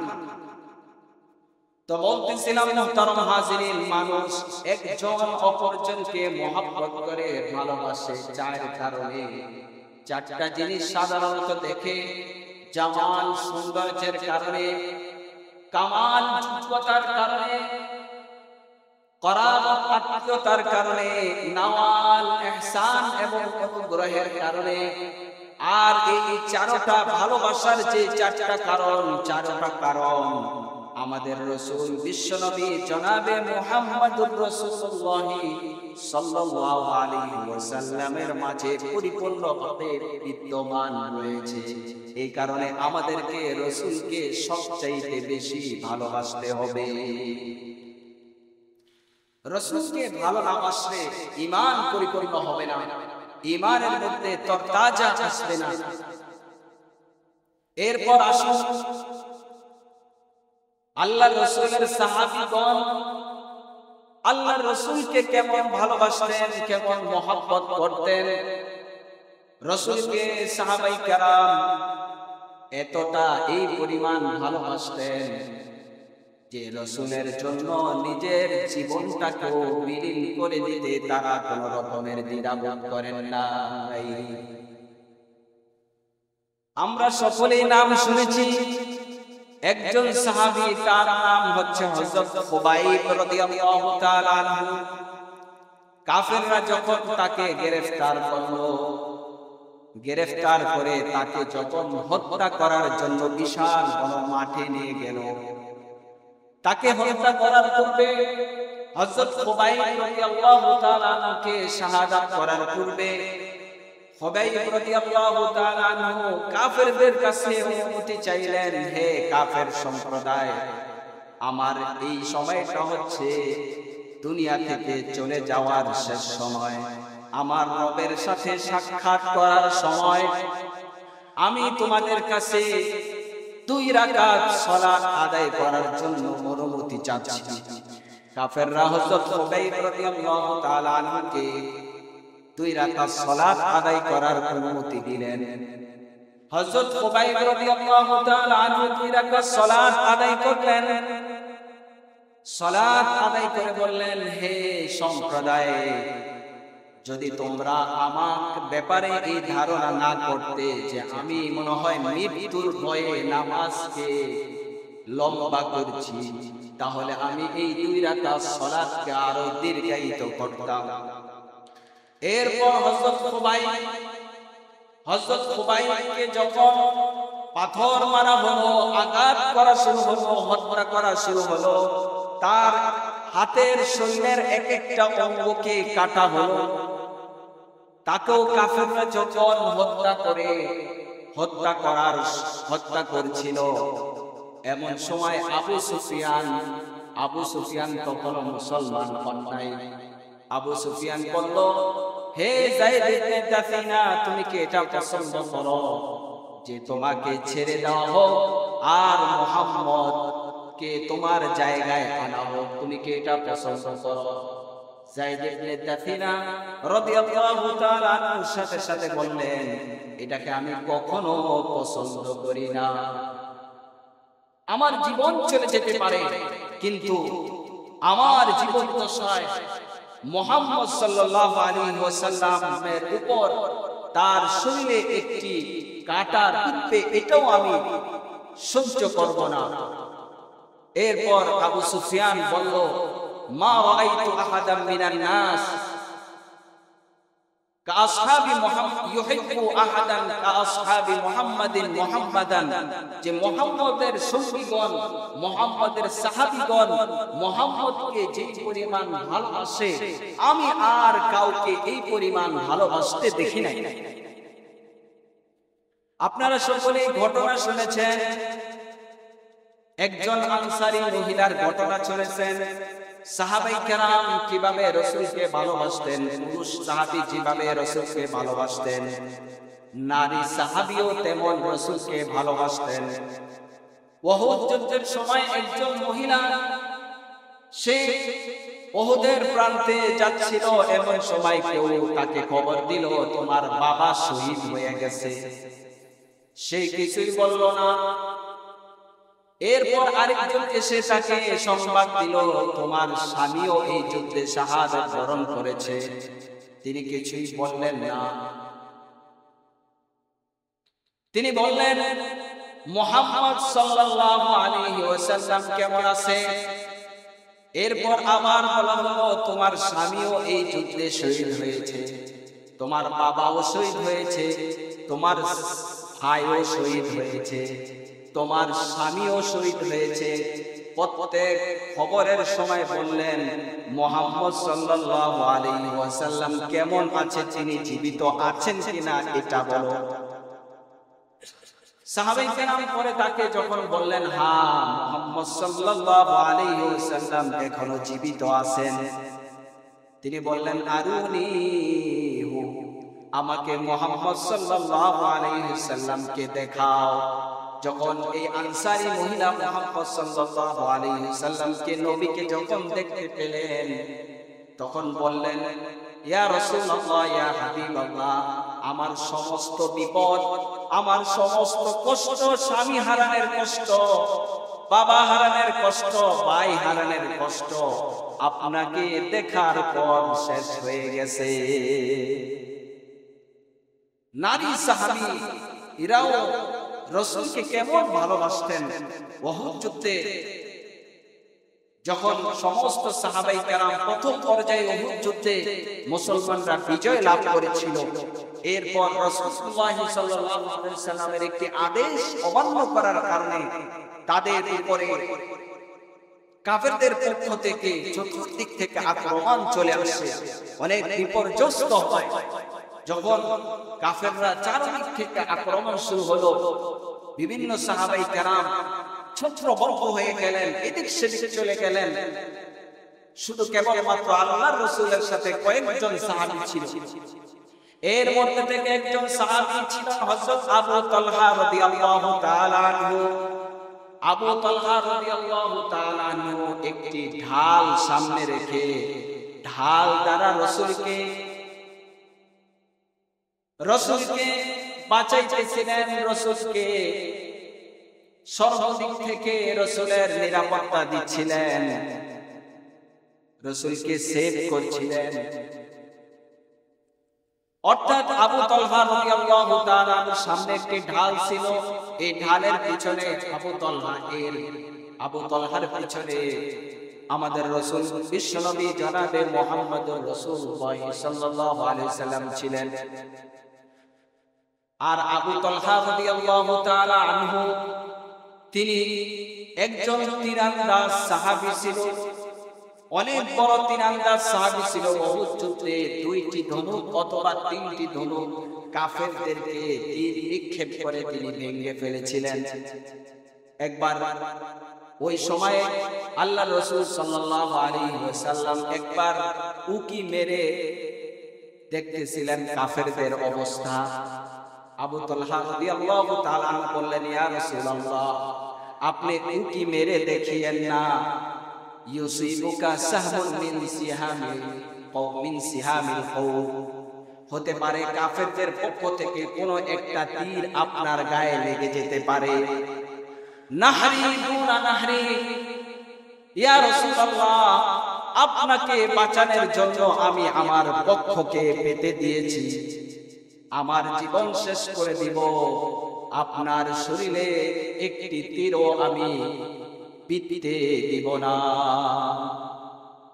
[SPEAKER 1] তো বলতেছিলাম মুহতারাম হাজিরিন, মানুষ একজন অপরজনকে মহব্বত করে, ভালোবাসে চার কারণে। চারটা জিনিস সাধারণত দেখে: জামাল সৌন্দর্যের কারণে, কামাল যোগ্যতার কারণে, করাবত আত্মীয়তার কারণে, নওয়াল ইহসান এবং অনুগ্রহের কারণে। আর এই চারটা ভালোবাসার যে চারটা কারণ আমাদের রাসূল বিশ্বনবী জনাবে মুহাম্মদুর রাসূলুল্লাহ সাল্লাল্লাহু আলাইহি ওয়াসাল্লামের মাঝে পরিপূর্ণভাবে বিদ্যমান রয়েছে। এই কারণে আমাদেরকে রাসূলকে সবচাইতে বেশি ভালোবাসতে হবে। রাসূলকে ভালো না বাসলে ঈমান পরিপূর্ণ হবে না, ঈমানের মধ্যে তরতাজা আসবে না। এরপর আসুন আল্লাহ রাসূলের সাহাবীগণ আল্লাহর রাসূলকে কেমন ভালোবাসতেন, কেমন মহব্বত করতেন। রাসূলকে সাহাবায়ে কেরাম এতটা এই পরিমাণ ভালোবাসতেন যে রাসূলের জন্য নিজের জীবনটাকেও বিলীন করে দিতে তারা কোনো রকমের দ্বিধাবোধ করেন নাই। আমরা সকলেই নাম শুনেছি একজন সাহাবী, তার নাম হচ্ছে হযরত খুবাইব রাদিয়াল্লাহু তাআলা আনহু। কাফেররা যখন তাকে গ্রেফতার করে তাকে যখন হত্যা করার জন্য বিশাল বড় মাঠে নিয়ে গেল, তাকে হত্যা করার পূর্বে হযরত খুবাইব রাদিয়াল্লাহু তাআলা আনহুকে শাহাদাত করার পূর্বে খুবাইব রাদিয়াল্লাহু তাআলা আনহু কাফেরদের কাছে অনুমতি চাইলেন, হে কাফের সম্প্রদায়, আমার এই সময়টা হচ্ছে দুনিয়া থেকে চলে যাওয়ার শেষ সময়, আমার রবের সাথে সাক্ষাৎ করার সময়। আমি তোমাদের কাছে 2 রাকাত সালাত আদায় করার জন্য অনুমতি চাচ্ছি। কাফেররা হযরত খুবাইব রাদিয়াল্লাহু তাআলা আনহুকে 2 রাকাত সালাত আদায় করার অনুমতি দিলেন। হযরত খুবাইব রাদিয়াল্লাহু তাআলা আনহু 2 রাকাত সালাত আদায় করলেন। সালাত আদায় করে বললেন, হে সম্প্রদায়, যদি তোমরা আমার ব্যাপারে এই ধারণা না করতে যে আমি মনে হয় মৃত্যুর ভয়ে নামাজকে লম্বা করছি, তাহলে আমি এই 2 রাকাত সালাতকে আরো দীর্ঘায়িত করতাম। এরপর হযরত খুবাইবকে যখন পাথর মারা হলো, আঘাত করা শুরু হলো, হত্যা করা শুরু হলো, তার হাতের শরীরের এক একটা অঙ্গকে কাটা হলো। তাকেও কাফেররা যখন হত্যা করছিল, এমন সময় আবু সুফিয়ান তখন মুসলমান হন নাই। আবু সুফিয়ান বলল, হে যায়েদ ইবনে দাফিনা, তুমি কি এটা পছন্দ করো যে তোমাকে ছেড়ে দেওয়া হোক আর মুহাম্মদ কে তোমার জায়গায় আনা হোক? তুমি কি এটা পছন্দ করো? যায়েদ ইবনে দাফিনা রাদিয়াল্লাহু তাআলা আনহুর সাথে সাথে বললেন, এটাকে আমি কখনো পছন্দ করি না। আমার জীবন চলে যেতে পারে, কিন্তু আমার জীবন দশায় মুহাম্মদ সাল্লাল্লাহু আলাইহি ওয়াসাল্লামের উপর তার শরীরে একটি কাঁটা টিপবে, এটাও আমি সহ্য করব না। এরপর আবু সুফিয়ান বলল, মা রাআইতু আহাদাম মিনান নাস কাআসহাবি মুহাম্মদ ইউহিব্বু আহাদান কাআসহাবি মুহাম্মাদান, যে মুহাম্মদের সঙ্গীগণ, মুহাম্মদের সাহাবীগণ মুহাম্মদকে যে পরিমাণ ভালোবাসে, আমি আর কাউকে এই পরিমাণ ভালোবাসতে দেখি নাই। আপনারা সকলেই ঘটনা শুনেছেন, একজন আনসারী মহিলার ঘটনা শুনেছেন। সাহাবায়ে কেরাম কিভাবে রাসূলকে ভালোবাসতেন, পুরুষ সাহাবী যেভাবে রাসূলকে ভালোবাসতেন, নারী সাহাবীও তেমন রাসূলকে ভালোবাসতেন। উহুদ যুদ্ধের সময় একজন মহিলা সে উহুদের প্রান্তে যাচ্ছিল, এমন সময় কেউ তাকে খবর দিল, তোমার বাবা শহীদ হয়ে গেছে। সে কিছুই বলল না। এরপর আরেকজন এসে তাকে সংবাদ দিল, তোমার স্বামীও এই যুদ্ধে শাহাদাত বরণ করেছে। তিনি কিছুই বললেন না। তিনি বললেন, মুহাম্মদ সাল্লাল্লাহু আলাইহি ওয়াসাল্লাম কেমন আছে? এরপর আবার বলা হলো, তোমার স্বামীও এই যুদ্ধে শহীদ হয়েছে, তোমার বাবাও শহীদ হয়েছে, তোমার ভাইও শহীদ হয়েছে, তোমার স্বামীও শহীদ হয়েছে। প্রত্যেক খবরের সময় বললেন, মুহাম্মদ সাল্লাল্লাহু আলাইহি ওয়াসাল্লাম কেমন আছে, তিনি জীবিত আছেন কিনা এটা বলো। সাহাবায়ে কেরাম পরে তাকে যখন বললেন, হ্যাঁ মুহাম্মদ সাল্লাল্লাহু আলাইহি ওয়াসাল্লাম এখনো জীবিত আছেন, তিনি বললেন, আরুনি, আমাকে মুহাম্মদ সাল্লাল্লাহু আলাইহি ওয়াসাল্লামকে দেখাও। যখন এই আনসারী মহিলা মুহাম্মদ সাল্লাল্লাহু আলাইহি ওয়াসাল্লামকে, নবীকে যখন দেখতে পেলেন, তখন বললেন, ইয়া রাসূলুল্লাহ, ইয়া হাবিবাল্লাহ, আমার সমস্ত বিপদ, আমার সমস্ত কষ্ট, স্বামী হারানোর কষ্ট, বাবা হারানোর কষ্ট, ভাই হারানোর কষ্ট, আপনাকে দেখার পর শেষ হয়ে গেছে। নারী সাহাবী এরাও রাসূলকে কেমন ভালোবাসতেন। উহুদ যুদ্ধে যখন সমস্ত সাহাবায়ে কেরাম প্রথম পর্যায়ে উহুদ যুদ্ধে মুসলমানরা বিজয় লাভ করেছিল, এরপর রাসূলুল্লাহ সাল্লাল্লাহু আলাইহি ওয়াসাল্লামের একটি আদেশ অমান্য করার কারণে তাদের উপরে কাফেরদের পক্ষ থেকে চতুর্দিক থেকে আক্রমণ চলে আসে, অনেক বিপর্যস্ত হয়। যখন কাফেররা চারদিক থেকে আক্রমণ শুরু হলো, বিভিন্ন সাহাবায়ে কেরাম ছত্রভঙ্গ হয়ে গেলেন, এদিক সেদিক চলে গেলেন। শুধু কেবলমাত্র আল্লাহর রাসূলের সাথে কয়েকজন সাহাবী ছিল। এর মধ্যে থেকে একজন সাহাবী ছিলেন হযরত আবু তালহা রাদিয়াল্লাহু তাআলা আনহু। আবু তালহা রাদিয়াল্লাহু তাআলা আনহু একটি ঢাল সামনে রেখে ঢাল দ্বারা রাসূলকে বাঁচাইতেছিলেন, রাসূলকে সর্বদিক থেকে রাসূলের নিরাপত্তা দিচ্ছিলেন, রাসূলকে সেভ করছিলেন। অর্থাৎ আবু তালহা রাদিয়াল্লাহু তাআলার সামনে একটি ঢাল ছিল, এই ঢালের পিছনে আবু তালহার পিছনে আমাদের রাসূল বিশ্বনবী জনাবে মুহাম্মদুর রাসূলুল্লাহ সাল্লাল্লাহু আলাইহি সাল্লাম ছিলেন। আর আবু তালহা রাদিয়াল্লাহু তাআলা আনহু তিনি একজন তীরন্দাজ সাহাবী ছিল, অনেক বড় তীরন্দাজ সাহাবী ছিল। উহুদ যুদ্ধে 2টি ধনুক অথবা 3টি ধনুক কাফেরদেরকে তীর নিক্ষেপ করে তিনি ভেঙে ফেলেছিলেন। একবার ওই সময়ে আল্লাহর রাসূল সাল্লাল্লাহু আলাইহি ওয়াসাল্লাম একবার উকি মেরে দেখতেছিলেন কাফেরদের অবস্থা। আবু তালহা রাদিয়াল্লাহু তাআলা বললেন, ইয়া রাসূলুল্লাহ, আপনি উকি মেরে দেখিয়েন না, ইউসিবুকা সাহমুন মিন সিহামিল কওম, হতে পারে কাফেরদের পক্ষ থেকে কোনো একটা তীর আপনার গায়ে লেগে যেতে পারে। নাহরি দুনা নাহরি, ইয়া রাসূলুল্লাহ, আপনাকে বাঁচানোর জন্য আমি আমার পক্ষকে পেতে দিয়েছি, আমার জীবন শেষ করে দিব, আপনার শরীরে একটি তীরও আমি বিঁধতে দিব না।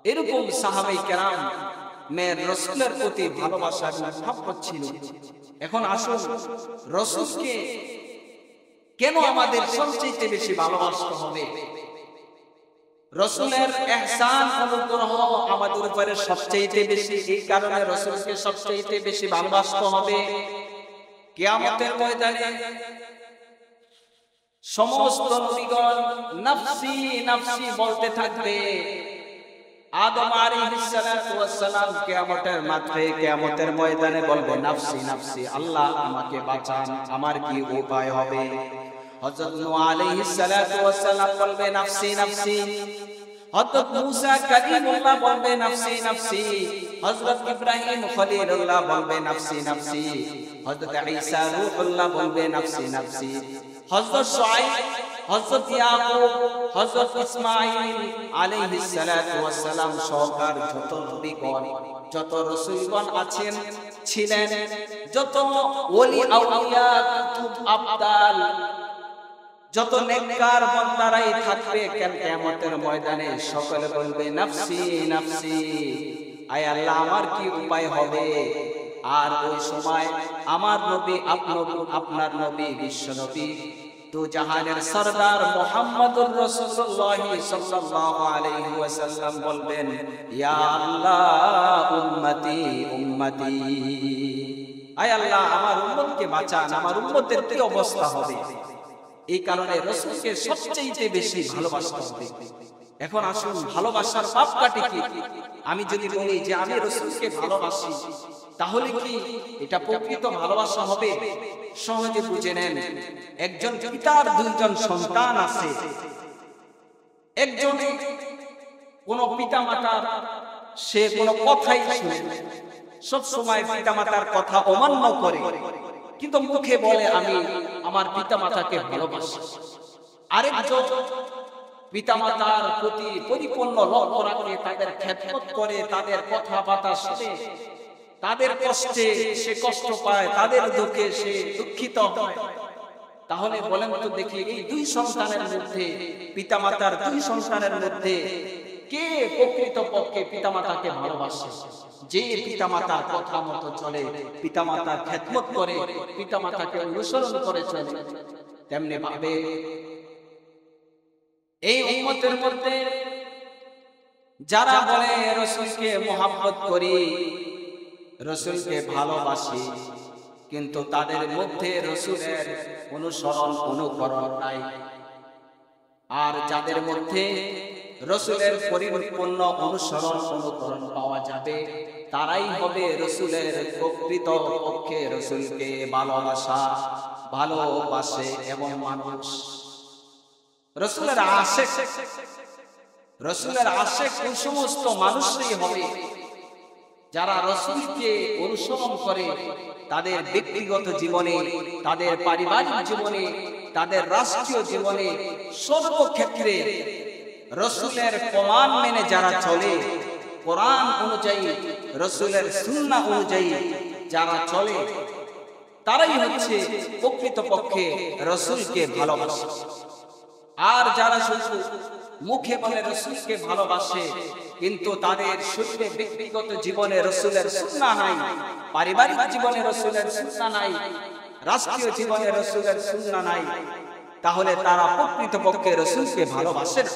[SPEAKER 1] এরকম সাহাবায়ে কেরাম মেয়ের রাসূলের প্রতি ভালোবাসা এবং মহব্বত ছিল। এখন আসুন, রাসূলকে কেন আমাদের সবচেয়ে বেশি ভালোবাসতে হবে? রাসূলের ইহসান অনুগ্রহ আমাদের উপরে সবচেয়ে বেশি, এই কারণে রাসূলকে সবচেয়ে বেশি ভালোবাসতে হবে। কিয়ামতের ময়দানে সমস্ত নবীগণ নফসি নফসি বলতে থাকবে। আদম আলাইহিস সালাতু ওয়াস সালাম কিয়ামতের ময়দানে বলবে, নফসি নফসি, আল্লাহ আমাকে বাঁচান, আমার কি উপায় হবে? হযরত নূহ আলাইহিস সালাতু ওয়াস সালাম বলবে, নফসি নফসি। হযরত মূসা কালিমুল্লাহ বলবে নাফসি নাফসি, হযরত ইব্রাহিম খলিলুল্লাহ বলবে নাফসি নাফসি, হযরত ঈসা রূহুল্লাহ বলবে নাফসি নাফসি, হযরত শুআয়ব, হযরত ইয়াকুব, হযরত ইসমাঈল আলাইহিস সালাতু ওয়াস সালাম সহকার যত নবীগণ, যত রাসূলগণ আছেন ছিলেন, যত ওলি আউলিয়া কুতুব আবদাল, যত নেককার বান্দারাই থাকবে কিয়ামতের ময়দানে, সকলে বলবে নাফসি নাফসি, আয় আল্লাহ আমার কি উপায় হবে? আর ওই সময় আমার নবী, আপনার নবী, বিশ্ব নবী, তো জাহানের সরদার মুহাম্মদুর রাসূলুল্লাহ সাল্লাল্লাহু আলাইহি ওয়াসাল্লাম বলবেন, ইয়া আল্লাহ উম্মতি উম্মতি, আয় আল্লাহ আমার উম্মতকে বাঁচান, আমার উম্মতের কি অবস্থা হবে? এই কারণে রাসূলকে সবচেয়ে বেশি ভালোবাসতে হবে। এখন আসুন, ভালোবাসার মাপকাঠি কি? আমি যদি বলি যে আমি রাসূলকে ভালোবাসি, তাহলে কি এটা প্রকৃত ভালোবাসা হবে? সহজে বুঝে নেন, একজন পিতার দুইজন সন্তান আছে, একজন কোন পিতামাতার সে কোনো কথাই শুনে, সব সময় পিতামাতার কথা অমান্য করে, কিন্তু মুখে বলে আমি আমার পিতামাতাকে ভালোবাসি। আরেকজন পিতামাতার প্রতি পরিপূর্ণ লক্ষ্য রাখে, তাদের খেদমত করে, তাদের কথাবার্তা শুনে, তাদের কষ্টে সে কষ্ট পায়, তাদের দুঃখে সে দুঃখিত হয়। তাহলে বলেন তো দেখি, এই দুই সন্তানের মধ্যে, পিতামাতার দুই সন্তানের মধ্যে কে প্রকৃত পক্ষে পিতামাতাকে ভালোবাসে? যে পিতামাতার কথা মতো চলে, পিতামাতার খেদমত করে, পিতামাতাকে অনুসরণ করে চলে। তেমনি ভাবে এই উম্মতের মধ্যে যারা বলে রাসূলকে মুহাব্বত করি, রাসূলকে ভালোবাসি, কিন্তু তাদের মধ্যে রাসূলের অনুসরণ অনুকরণ নাই। আর যাদের মধ্যে রাসূলের পরিপূর্ণ অনুসরণ অনুকরণ পাওয়া যাবে, তারাই হবে রাসূলের প্রকৃত পক্ষে রাসূলকে ভালোবাসে এবং মানুষ। রাসূলের আশিক ওই সমস্ত মানুষই হবে যারা রাসূলকে অনুসরণ করে, তাদের ব্যক্তিগত জীবনে, তাদের পারিবারিক জীবনে, তাদের রাষ্ট্রীয় জীবনে, সর্বক্ষেত্রে রাসূলের প্রমাণ মেনে যারা চলে, কোরআন অনুযায়ী, রাসূলের সুন্নাহ অনুযায়ী যারা চলে, তারাই হচ্ছে প্রকৃতপক্ষে রাসূলকে ভালোবাসে। আর যারা শুধু মুখে বলে রাসূলকে ভালোবাসে, কিন্তু তাদের শরীরে ব্যক্তিগত জীবনে রাসূলের সুন্নাহ নাই, পারিবারিক জীবনে রাসূলের সুন্নাহ নাই, রাষ্ট্রীয় জীবনে রাসূলের সুন্নাহ নাই, তাহলে তারা প্রকৃতপক্ষে রাসূলকে ভালোবাসে না।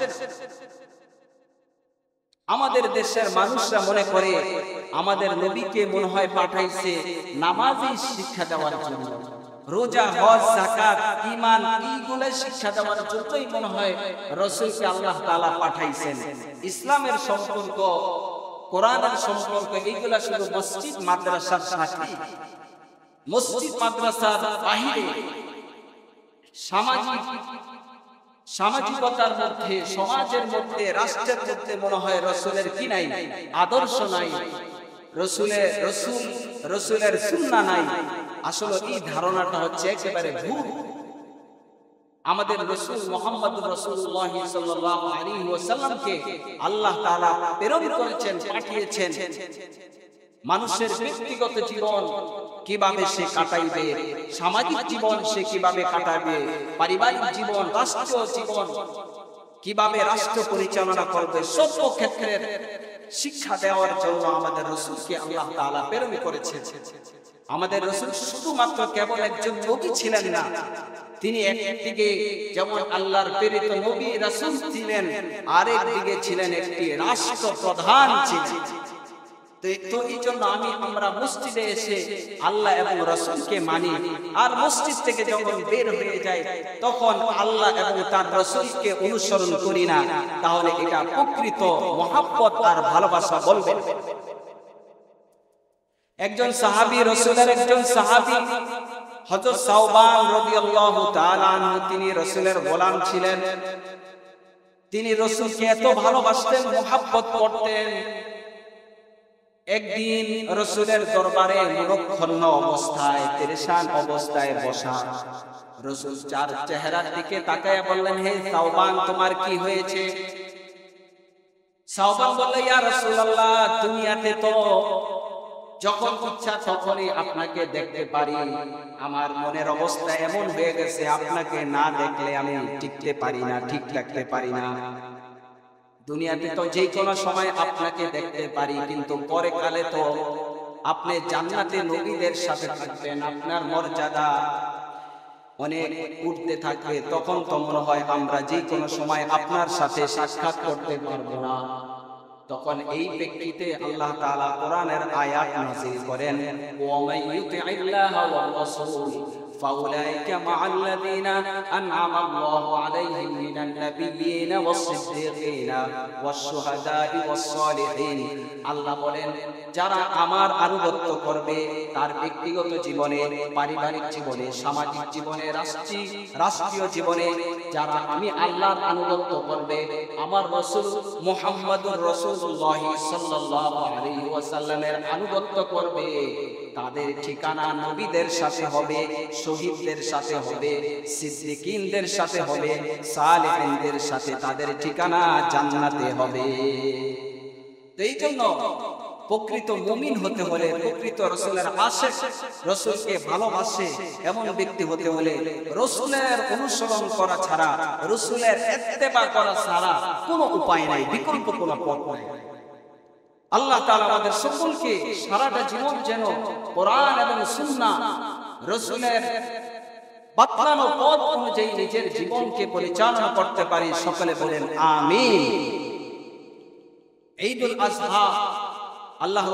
[SPEAKER 1] আমাদের দেশের মানুষরা মনে করে আমাদের নবীকে মনে হয় পাঠাইছে নামাজই শিক্ষা দেওয়ার জন্য, রোজা, হজ, যাকাত, ঈমান এইগুলো শিক্ষা দেওয়ার জন্যই মনে হয় রাসূলকে আল্লাহ তাআলা পাঠাইছেন। ইসলামের সম্পর্ক, কোরআনের সম্পর্ক এইগুলা শুধু মসজিদ মাদ্রাসার সাথে, মসজিদ মাদ্রাসার বাহিরে সামাজিকতার মধ্যে, সমাজের মধ্যে, রাষ্ট্রের মধ্যে মনে হয় রাসূলের কি নাই, আদর্শ নাই, রাসূলের সুন্নাহ নাই। আসলে এই ধারণাটা হচ্ছে একেবারে ভুল। আমাদের রাসূল মুহাম্মদুর রাসূলুল্লাহ সাল্লাল্লাহু আলাইহি ওয়াসাল্লামকে আল্লাহ তাআলা প্রেরণ করেছেন, পাঠিয়েছেন মানুষের ব্যক্তিগত জীবন কিভাবে সে কাটাইবে, সামাজিক জীবন সে কিভাবে কাটাবে, পারিবারিক জীবন, রাষ্ট্রীয় জীবন কিভাবে রাষ্ট্র পরিচালনা করবে, সব ক্ষেত্রের শিক্ষা দেওয়ার জন্য আমাদের রাসূলকে আল্লাহ তাআলা প্রেরণ করেছেন। আমাদের রাসূল শুধুমাত্র কেবল একজন নবী ছিলেন না, তিনি একদিকে যেমন আল্লাহর প্রেরিত নবী রাসূল ছিলেন, আরেক দিকে ছিলেন একটি রাষ্ট্রপ্রধান ছিলেন। তো এই জন্য আমরা মসজিদে এসে আল্লাহ এবং রাসূলকে মানি, আর মসজিদ থেকে যখন বের হয়ে যায় তখন আল্লাহ এবং তার রাসূলকে অনুসরণ করি না, তাহলে এটা প্রকৃত মহব্বত আর ভালোবাসা বলবেন। একজন সাহাবী, রাসূলের একজন সাহাবী হযরত সাওবান রাদিয়াল্লাহু তাআলা আনহু, তিনি রাসূলের গোলাম ছিলেন। তিনি রাসূলকে এত ভালোবাসতেন, মুহাব্বত করতেন। একদিন রাসূলের দরবারে মনক্ষুণ্ণ অবস্থায়, পেরেশান অবস্থায় বসা। রাসূল যার চেহারার দিকে তাকায়া বললেন, হে সাওবান, তোমার কি হয়েছে? সাওবান বলল, ইয়া রাসূলুল্লাহ, দুনিয়াতে তো যখন ইচ্ছা তখনই আপনাকে দেখতে পারি। আমার মনের অবস্থা এমন হয়ে গেছে, আপনাকে না দেখলে আমি টিকতে পারি না, ঠিক থাকতে পারি না। দুনিয়াতে তো যে কোনো সময় আপনাকে দেখতে পারি, কিন্তু পরে কালে তো আপনি জান্নাতে নবীদের সাথে থাকবেন, আপনার মর্যাদা অনেক উঠতে থাকবে। তখন তো মনে হয় আমরা যে কোনো সময় আপনার সাথে সাক্ষাৎ করতে পারবো না। তখন এই ব্যক্তিতে আল্লাহ তাআলা কোরআনের আয়াত নাযিল করেন, ওয়া মাইয়ুতি'ল্লাহা ওয়ার রাসূল ফাউলাইকা মা'আল্লাযীনা আন'আমা আল্লাহু আলাইহিম মিনান নাবিয়্যিনা ওয়াস-সিদ্দীকিনা ওয়াশ-শুহাদা'i ওয়াস-সালিহিন। আল্লাহ বলেন, যারা আমার আনুগত্য করবে তার ব্যক্তিগত জীবনে, পারিবারিক জীবনে, সামাজিক জীবনে, রাষ্ট্রীয় জীবনে, যারা আমি আল্লাহর আনুগত্য করবে, আমার রাসূল মুহাম্মদুর রাসূলুল্লাহ সাল্লাল্লাহু আলাইহি ওয়াসাল্লামের আনুগত্য করবে, তাদের ঠিকানা নবীদের সাথে হবে, শহীদদের সাথে হবে, সিদ্দিকীনদের সাথে হবে, সালেহিনদের সাথে, তাদের ঠিকানা জান্নাতে হবে। এই জন্য প্রকৃত মুমিন হতে হলে, প্রকৃত রাসূলের আশিক, রাসূলকে ভালোবাসে এমন ব্যক্তি হতে হলে রাসূলের অনুসরণ করা ছাড়া, রাসূলের ইত্তেবা করা ছাড়া কোনো উপায় নাই, বিকল্প কোনো পথ নাই। আল্লাহ তাআলা আমাদের সকলকে সারাটা জীবন যেন কোরআন এবং সুন্নাহ, রাসূলের বাতলানো পথ অনুযায়ী নিজের জীবনকে পরিচালনা করতে পারি। সকলে বলেন আমিন। ঈদুল আযহা আল্লাহ